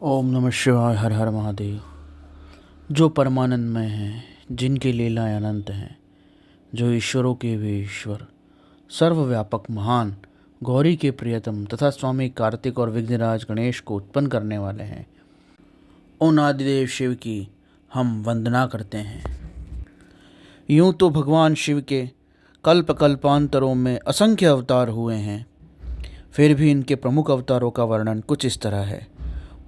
ओम नमः शिवाय। हर हर महादेव। जो परमानंदमय हैं, जिनकी लीलाएं अनंत हैं, जो ईश्वरों के भी ईश्वर, सर्वव्यापक महान, गौरी के प्रियतम तथा स्वामी कार्तिक और विघ्नराज गणेश को उत्पन्न करने वाले हैं, उन आदिदेव शिव की हम वंदना करते हैं। यूं तो भगवान शिव के कल्प कल्पांतरों में असंख्य अवतार हुए हैं, फिर भी इनके प्रमुख अवतारों का वर्णन कुछ इस तरह है।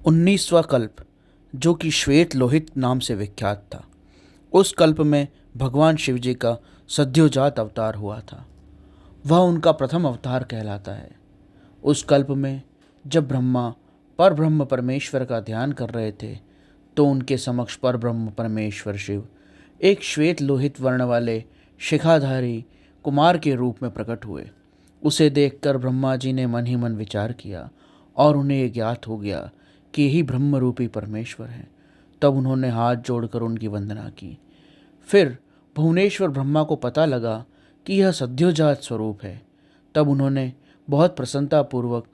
19वां कल्प, जो कि श्वेत लोहित नाम से विख्यात था, उस कल्प में भगवान शिव जी का सद्योजात अवतार हुआ था। वह उनका प्रथम अवतार कहलाता है। उस कल्प में जब ब्रह्मा परब्रह्म परमेश्वर का ध्यान कर रहे थे, तो उनके समक्ष परब्रह्म परमेश्वर शिव एक श्वेत लोहित वर्ण वाले शिखाधारी कुमार के रूप में प्रकट हुए। उसे देखकर ब्रह्मा जी ने मन ही मन विचार किया और उन्हें ये ज्ञात हो गया कि यही ब्रह्म रूपी परमेश्वर हैं। तब उन्होंने हाथ जोड़कर उनकी वंदना की। फिर भुवनेश्वर ब्रह्मा को पता लगा कि यह सद्योजात स्वरूप है। तब उन्होंने बहुत प्रसन्नतापूर्वक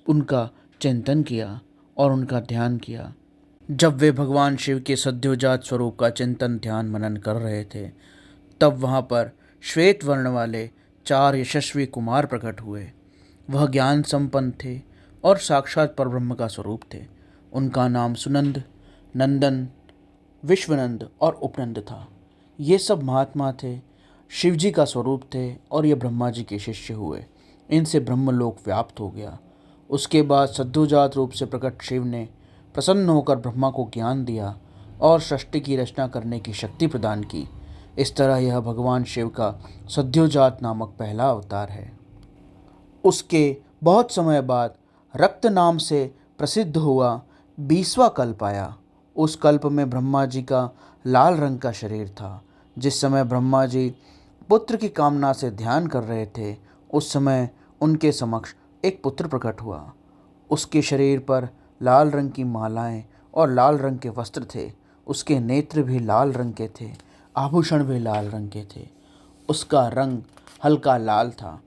उनका चिंतन किया और उनका ध्यान किया। जब वे भगवान शिव के सद्योजात स्वरूप का चिंतन ध्यान मनन कर रहे थे, तब वहाँ पर श्वेत वर्ण वाले 4 यशस्वी कुमार प्रकट हुए। वह ज्ञान संपन्न थे और साक्षात परब्रह्म का स्वरूप थे। उनका नाम सुनंद, नंदन, विश्वनंद और उपनंद था। ये सब महात्मा थे, शिव जी का स्वरूप थे और ये ब्रह्मा जी के शिष्य हुए। इनसे ब्रह्मलोक व्याप्त हो गया। उसके बाद सद्योजात रूप से प्रकट शिव ने प्रसन्न होकर ब्रह्मा को ज्ञान दिया और सृष्टि की रचना करने की शक्ति प्रदान की। इस तरह यह भगवान शिव का सद्योजात नामक पहला अवतार है। उसके बहुत समय बाद रक्त नाम से प्रसिद्ध हुआ 20वां कल्प आया। उस कल्प में ब्रह्मा जी का लाल रंग का शरीर था। जिस समय ब्रह्मा जी पुत्र की कामना से ध्यान कर रहे थे, उस समय उनके समक्ष एक पुत्र प्रकट हुआ। उसके शरीर पर लाल रंग की मालाएं और लाल रंग के वस्त्र थे। उसके नेत्र भी लाल रंग के थे, आभूषण भी लाल रंग के थे। उसका रंग हल्का लाल था।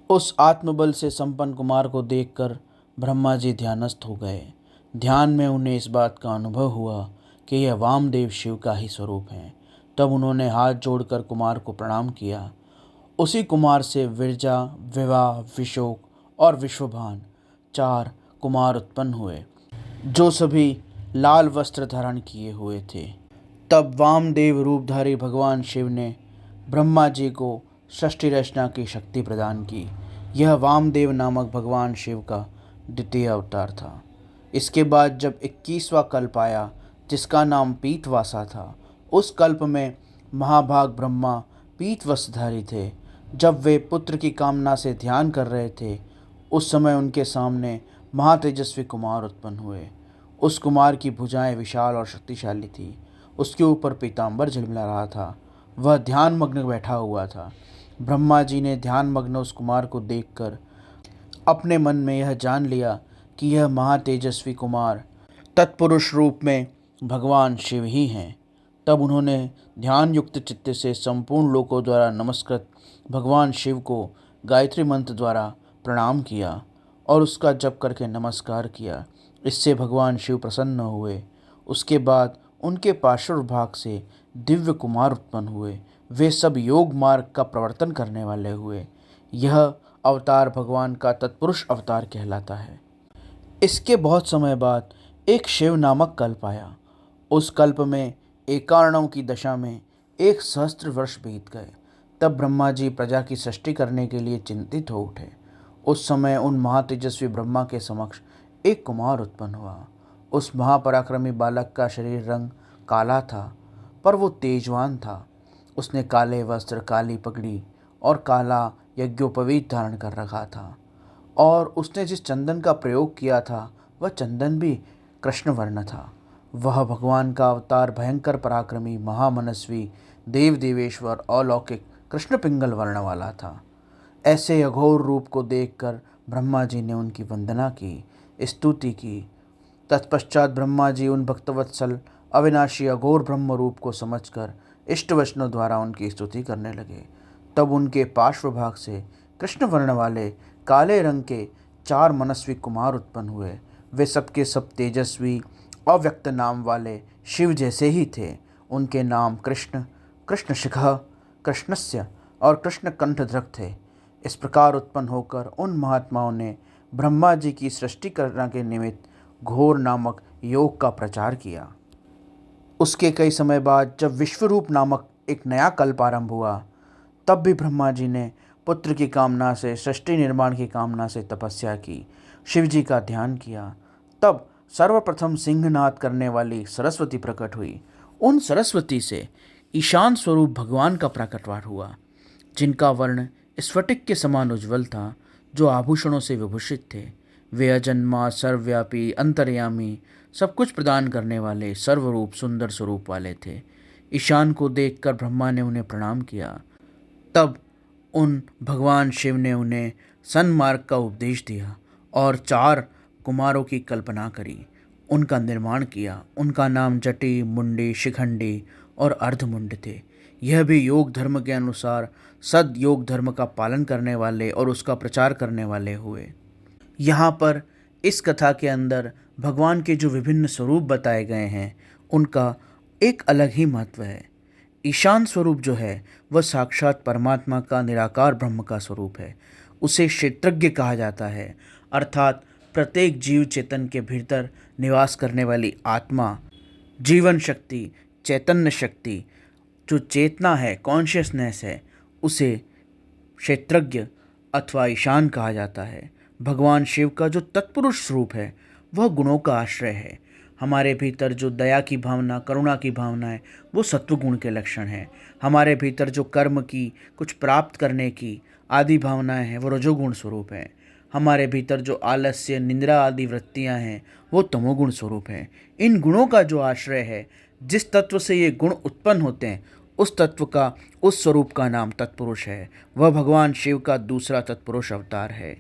उस आत्मबल से संपन्न कुमार को देखकर ब्रह्मा जी ध्यानस्थ हो गए। ध्यान में उन्हें इस बात का अनुभव हुआ कि यह वामदेव शिव का ही स्वरूप है। तब उन्होंने हाथ जोड़कर कुमार को प्रणाम किया। उसी कुमार से विरजा, विवाह, विशोक और विश्वभान 4 कुमार उत्पन्न हुए, जो सभी लाल वस्त्र धारण किए हुए थे। तब वामदेव रूपधारी भगवान शिव ने ब्रह्मा जी को सृष्टि रचना की शक्ति प्रदान की। यह वामदेव नामक भगवान शिव का द्वितीय अवतार था। इसके बाद जब 21वां कल्प आया, जिसका नाम पीतवासा था, उस कल्प में महाभाग ब्रह्मा पीत वस्त्रधारी थे। जब वे पुत्र की कामना से ध्यान कर रहे थे, उस समय उनके सामने महातेजस्वी कुमार उत्पन्न हुए। उस कुमार की भुजाएं विशाल और शक्तिशाली थी। उसके ऊपर पीतांबर झिलमिला रहा था। वह ध्यान मग्न बैठा हुआ था। ब्रह्मा जी ने ध्यान मग्न उस कुमार को देखकर अपने मन में यह जान लिया कि यह महातेजस्वी कुमार तत्पुरुष रूप में भगवान शिव ही हैं। तब उन्होंने ध्यान युक्त चित्त से संपूर्ण लोकों द्वारा नमस्कृत भगवान शिव को गायत्री मंत्र द्वारा प्रणाम किया और उसका जप करके नमस्कार किया। इससे भगवान शिव प्रसन्न हुए। उसके बाद उनके पार्श्व भाग से दिव्य कुमार उत्पन्न हुए। वे सब योग मार्ग का प्रवर्तन करने वाले हुए। यह अवतार भगवान का तत्पुरुष अवतार कहलाता है। इसके बहुत समय बाद एक शिव नामक कल्प आया। उस कल्प में एकार्णव की दशा में 1 सहस्त्र वर्ष बीत गए। तब ब्रह्मा जी प्रजा की सृष्टि करने के लिए चिंतित हो उठे। उस समय उन महातेजस्वी ब्रह्मा के समक्ष एक कुमार उत्पन्न हुआ। उस महापराक्रमी बालक का शरीर रंग काला था, पर वो तेजवान था। उसने काले वस्त्र, काली पगड़ी और काला यज्ञोपवीत धारण कर रखा था, और उसने जिस चंदन का प्रयोग किया था, वह चंदन भी कृष्ण वर्ण था। वह भगवान का अवतार भयंकर पराक्रमी, महामनस्वी, देव देवेश्वर, अलौकिक कृष्ण पिंगल वर्ण वाला था। ऐसे अघोर रूप को देखकर ब्रह्मा जी ने उनकी वंदना की, स्तुति की। तत्पश्चात ब्रह्मा जी उन भक्तवत्सल अविनाशी अघोर ब्रह्म रूप को समझकर इष्ट वचनों द्वारा उनकी स्तुति करने लगे। तब उनके पार्श्व भाग से कृष्ण वर्ण वाले काले रंग के 4 मनस्वी कुमार उत्पन्न हुए। वे सबके सब तेजस्वी अव्यक्त नाम वाले शिव जैसे ही थे। उनके नाम कृष्ण, कृष्ण शिखा, कृष्णस्य और कृष्ण कंठध्रक थे। इस प्रकार उत्पन्न होकर उन महात्माओं ने ब्रह्मा जी की सृष्टि करने के निमित्त घोर नामक योग का प्रचार किया। उसके कई समय बाद जब विश्वरूप नामक एक नया कल्प आरंभ हुआ, तब भी ब्रह्मा जी ने पुत्र की कामना से, सृष्टि निर्माण की कामना से तपस्या की, शिव जी का ध्यान किया। तब सर्वप्रथम सिंहनाद करने वाली सरस्वती प्रकट हुई। उन सरस्वती से ईशान स्वरूप भगवान का प्रकटवार हुआ, जिनका वर्ण स्फटिक के समान उज्ज्वल था, जो आभूषणों से विभूषित थे। वे अजन्मा, सर्वव्यापी, अंतर्यामी, सब कुछ प्रदान करने वाले, सर्वरूप सुंदर स्वरूप वाले थे। ईशान को देखकर ब्रह्मा ने उन्हें प्रणाम किया। तब उन भगवान शिव ने उन्हें सन्मार्ग का उपदेश दिया और 4 कुमारों की कल्पना करी, उनका निर्माण किया। उनका नाम जटी, मुंडी, शिखंडी और अर्धमुंड थे। यह भी योग धर्म के अनुसार सद योग धर्म का पालन करने वाले और उसका प्रचार करने वाले हुए। यहाँ पर इस कथा के अंदर भगवान के जो विभिन्न स्वरूप बताए गए हैं, उनका एक अलग ही महत्व है। ईशान स्वरूप जो है वह साक्षात परमात्मा का निराकार ब्रह्म का स्वरूप है। उसे क्षेत्रज्ञ कहा जाता है, अर्थात प्रत्येक जीव चेतन के भीतर निवास करने वाली आत्मा, जीवन शक्ति, चैतन्य शक्ति, जो चेतना है, कॉन्शियसनेस है, उसे क्षेत्रज्ञ अथवा ईशान कहा जाता है। भगवान शिव का जो तत्पुरुष स्वरूप है वह गुणों का आश्रय है। हमारे भीतर जो दया की भावना, करुणा की भावना है, वो सत्वगुण के लक्षण है। हमारे भीतर जो कर्म की, कुछ प्राप्त करने की आदि भावनाएं हैं, वो रजोगुण स्वरूप है। हमारे भीतर जो आलस्य, निंद्रा आदि वृत्तियां हैं, वो तमोगुण स्वरूप है। इन गुणों का जो आश्रय है, जिस तत्व से ये गुण उत्पन्न होते हैं, उस तत्व का, उस स्वरूप का नाम तत्पुरुष है। वह भगवान शिव का दूसरा तत्पुरुष अवतार है।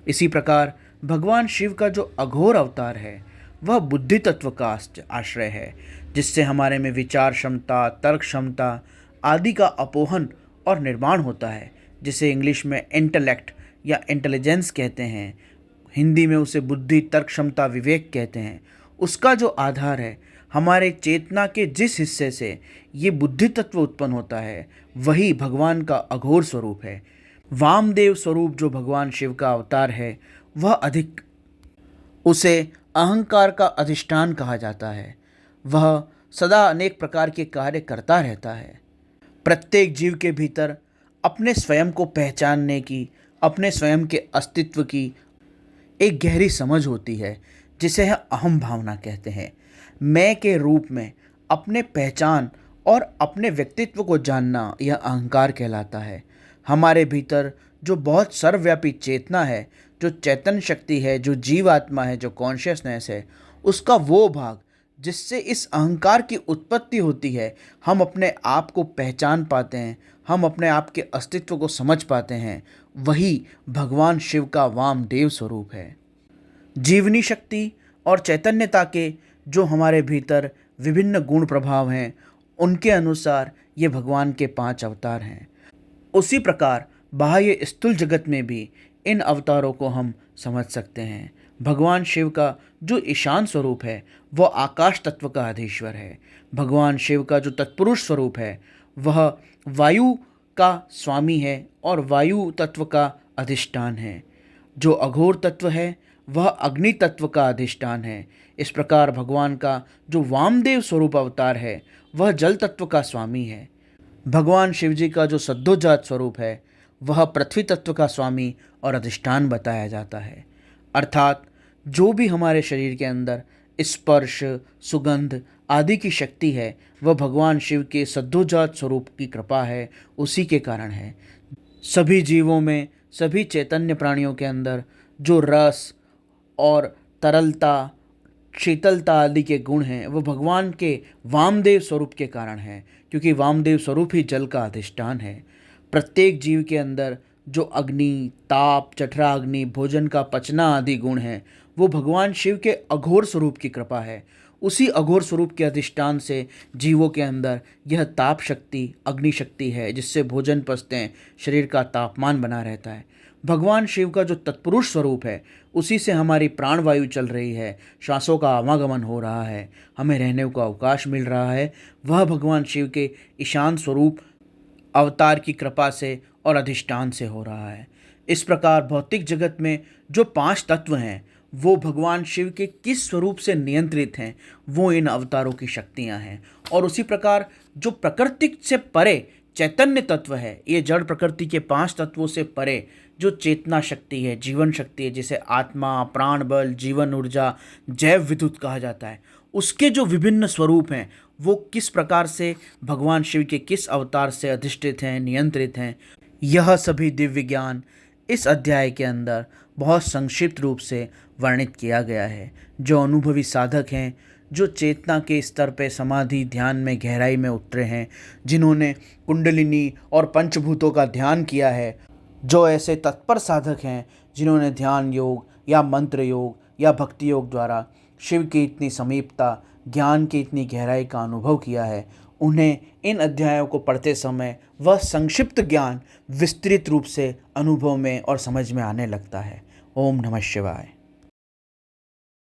इसी प्रकार भगवान शिव का जो अघोर अवतार है, वह बुद्धि तत्व का आश्रय है, जिससे हमारे में विचार क्षमता, तर्क क्षमता आदि का अपोहन और निर्माण होता है, जिसे इंग्लिश में इंटेलेक्ट या इंटेलिजेंस कहते हैं। हिंदी में उसे बुद्धि, तर्क क्षमता, विवेक कहते हैं। उसका जो आधार है, हमारे चेतना के जिस हिस्से से ये बुद्धि तत्व उत्पन्न होता है, वही भगवान का अघोर स्वरूप है। वामदेव स्वरूप जो भगवान शिव का अवतार है, वह अधिक, उसे अहंकार का अधिष्ठान कहा जाता है। वह सदा अनेक प्रकार के कार्य करता रहता है। प्रत्येक जीव के भीतर अपने स्वयं को पहचानने की, अपने स्वयं के अस्तित्व की एक गहरी समझ होती है, जिसे हम अहम भावना कहते हैं। मैं के रूप में अपने पहचान और अपने व्यक्तित्व को जानना, यह अहंकार कहलाता है। हमारे भीतर जो बहुत सर्वव्यापी चेतना है, जो चैतन्य शक्ति है, जो जीवात्मा है, जो कॉन्शियसनेस है, उसका वो भाग जिससे इस अहंकार की उत्पत्ति होती है, हम अपने आप को पहचान पाते हैं, हम अपने आप के अस्तित्व को समझ पाते हैं, वही भगवान शिव का वामदेव स्वरूप है। जीवनी शक्ति और चैतन्यता के जो हमारे भीतर विभिन्न गुण प्रभाव हैं, उनके अनुसार ये भगवान के 5 अवतार हैं। उसी प्रकार बाह्य स्थूल जगत में भी इन अवतारों को हम समझ सकते हैं। भगवान शिव का जो ईशान स्वरूप है, वह आकाश तत्व का अधीश्वर है। भगवान शिव का जो तत्पुरुष स्वरूप है, वह वायु का स्वामी है और वायु तत्व का अधिष्ठान है। जो अघोर तत्व है, वह अग्नि तत्व का अधिष्ठान है। इस प्रकार भगवान का जो वामदेव स्वरूप अवतार है, वह जल तत्व का स्वामी है। भगवान शिव जी का जो सद्योजात स्वरूप है, वह पृथ्वी तत्व का स्वामी और अधिष्ठान बताया जाता है। अर्थात जो भी हमारे शरीर के अंदर स्पर्श, सुगंध आदि की शक्ति है, वह भगवान शिव के सद्योजात स्वरूप की कृपा है, उसी के कारण है। सभी जीवों में, सभी चैतन्य प्राणियों के अंदर जो रस और तरलता, शीतलता आदि के गुण हैं, वो भगवान के वामदेव स्वरूप के कारण है, क्योंकि वामदेव स्वरूप ही जल का अधिष्ठान है। प्रत्येक जीव के अंदर जो अग्नि, ताप, जठराग्नि, भोजन का पचना आदि गुण हैं, वो भगवान शिव के अघोर स्वरूप की कृपा है। उसी अघोर स्वरूप के अधिष्ठान से जीवों के अंदर यह ताप शक्ति, अग्नि शक्ति है, जिससे भोजन पचते हैं, शरीर का तापमान बना रहता है। भगवान शिव का जो तत्पुरुष स्वरूप है, उसी से हमारी प्राणवायु चल रही है, श्वासों का आवागमन हो रहा है, हमें रहने का अवकाश मिल रहा है। वह भगवान शिव के ईशान स्वरूप अवतार की कृपा से और अधिष्ठान से हो रहा है। इस प्रकार भौतिक जगत में जो 5 तत्व हैं, वो भगवान शिव के किस स्वरूप से नियंत्रित हैं, वो इन अवतारों की शक्तियां हैं। और उसी प्रकार जो प्रकृति से परे चैतन्य तत्व है, ये जड़ प्रकृति के 5 तत्वों से परे जो चेतना शक्ति है, जीवन शक्ति है, जिसे आत्मा, प्राण बल, जीवन ऊर्जा, जैव विद्युत कहा जाता है, उसके जो विभिन्न स्वरूप हैं, वो किस प्रकार से भगवान शिव के किस अवतार से अधिष्ठित हैं, नियंत्रित हैं, यह सभी दिव्य ज्ञान इस अध्याय के अंदर बहुत संक्षिप्त रूप से वर्णित किया गया है। जो अनुभवी साधक हैं, जो चेतना के स्तर पे समाधि ध्यान में गहराई में उतरे हैं, जिन्होंने कुंडलिनी और पंचभूतों का ध्यान किया है, जो ऐसे तत्पर साधक हैं जिन्होंने ध्यान योग या मंत्र योग या भक्ति योग द्वारा शिव की इतनी समीपता, ज्ञान की इतनी गहराई का अनुभव किया है, उन्हें इन अध्यायों को पढ़ते समय वह संक्षिप्त ज्ञान विस्तृत रूप से अनुभव में और समझ में आने लगता है। ओम नमः शिवाय।